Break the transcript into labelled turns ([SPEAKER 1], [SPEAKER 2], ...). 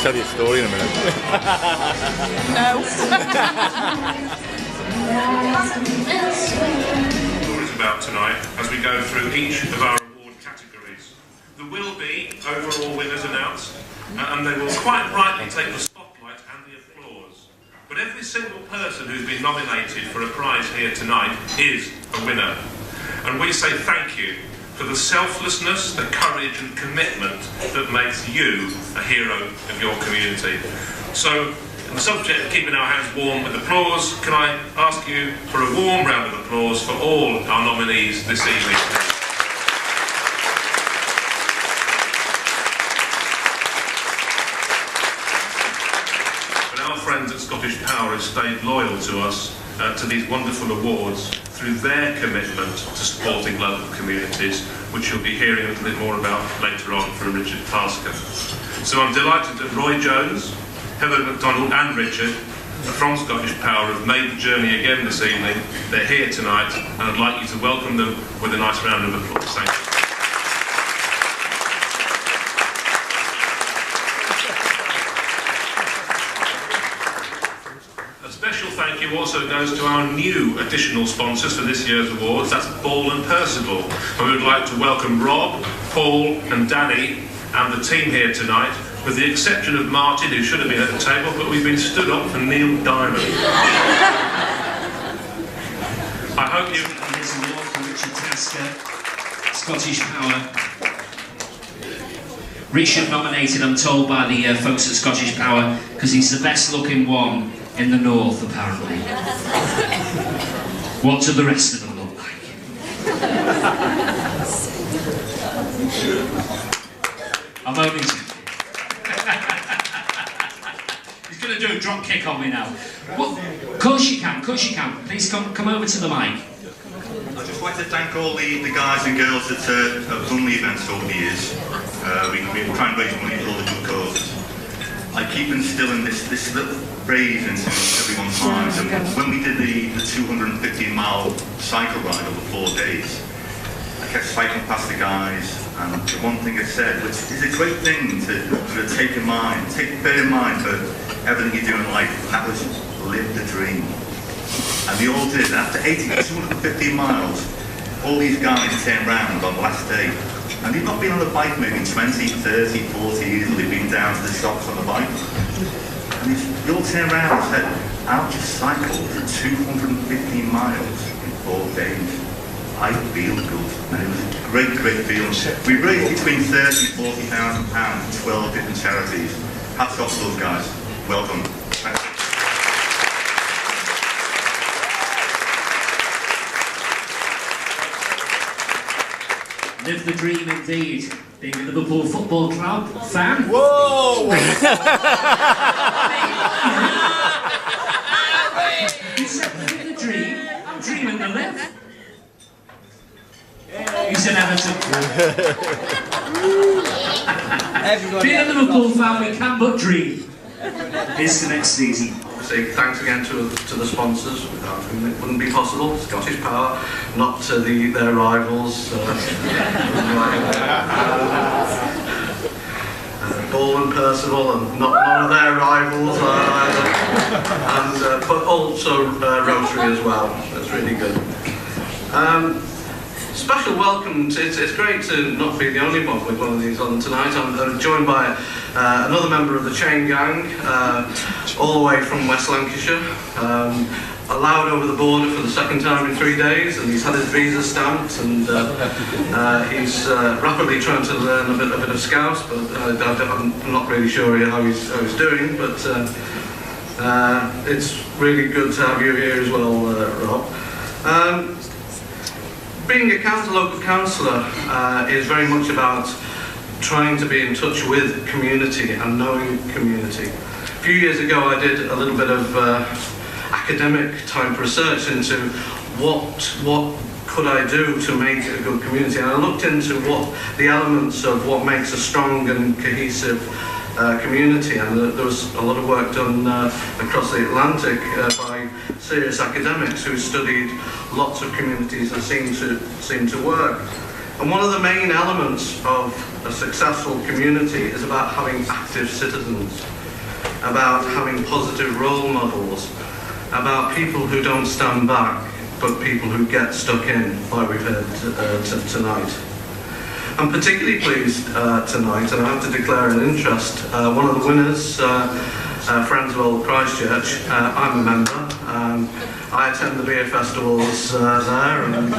[SPEAKER 1] tell you a story in a minute.
[SPEAKER 2] No.
[SPEAKER 3] Stories about tonight as we go through each of our award categories. There will be overall winners announced, and they will quite rightly take the spotlight and the applause. But every single person who's been nominated for a prize here tonight is a winner. And we say thank you for the selflessness, the courage and commitment that makes you a hero of your community. So, on the subject of keeping our hands warm with applause, can I ask you for a warm round of applause for all our nominees this evening? But our friends at Scottish Power have stayed loyal to us, to these wonderful awards, through their commitment to supporting local communities, which you'll be hearing a little bit more about later on from Richard Tasker. So I'm delighted that Roy Jones, Heather MacDonald and Richard from Scottish Power have made the journey again this evening. They're here tonight, and I'd like you to welcome them with a nice round of applause. Thank you. Thank you also goes to our new additional sponsors for this year's awards. That's Ball and Percival. And we would like to welcome Rob, Paul and Danny and the team here tonight, with the exception of Martin, who should have been at the table, but we've been stood up for Neil Diamond. I hope you...
[SPEAKER 4] Here's an award from Richard Tasker, Scottish Power. Richard nominated, I'm told, by the folks at Scottish Power, because he's the best looking one in the north, apparently. What do the rest of them look like? I'm only joking. He's going to do a drop kick on me now. Well, of course you can, Please come over to the mic.
[SPEAKER 5] I'd just like to thank all the guys and girls that have done the events over the years. We try and raise money for all the good causes. I keep instilling this little phrase into everyone's minds, and when we did the 250-mile cycle ride over 4 days, I kept cycling past the guys, and the one thing I said, which is a great thing to bear in mind for everything you do in life, and that was live the dream. And they all did. After 250 miles, all these guys turned round on the last day. And they've not been on the bike maybe 20, 30, 40 years, or they've been down to the shops on the bike. And they all turned around and said, I've just cycled 250 miles in 4 days. I feel good. And it was a great feeling. We raised between £30,000 and £40,000 to 12 different charities. Hats off to those guys. Welcome. Thanks.
[SPEAKER 4] Live the dream indeed. Being a Liverpool Football Club fan.
[SPEAKER 1] Whoa!
[SPEAKER 4] You said live the dream. I'm dreaming the live. He's an Everton. Being a Liverpool fan, we can but dream. Here's the next season.
[SPEAKER 6] Say thanks again to the sponsors, without whom it wouldn't be possible. Scottish Power, not to their rivals. Ball and Percival, and none of their rivals either. And but also Rotary as well. That's really good. Special welcome. It's great to not be the only one with one of these on tonight. I'm joined by another member of the Chain Gang, all the way from West Lancashire. Allowed over the border for the second time in 3 days, and he's had his visa stamped, and he's rapidly trying to learn a bit of Scouse, but I'm not really sure how he's doing. But it's really good to have you here as well, Rob. Being a local councillor is very much about trying to be in touch with community and knowing community. A few years ago I did a little bit of academic type research into what could I do to make a good community, and I looked into what the elements of what makes a strong and cohesive community, and there was a lot of work done across the Atlantic by serious academics who studied lots of communities and seemed to work. And one of the main elements of a successful community is about having active citizens. about having positive role models, about people who don't stand back, but people who get stuck in, like we've heard tonight. I'm particularly pleased tonight, and I have to declare an interest. One of the winners, Friends of Old Christchurch, I'm a member. I attend the beer festivals there, and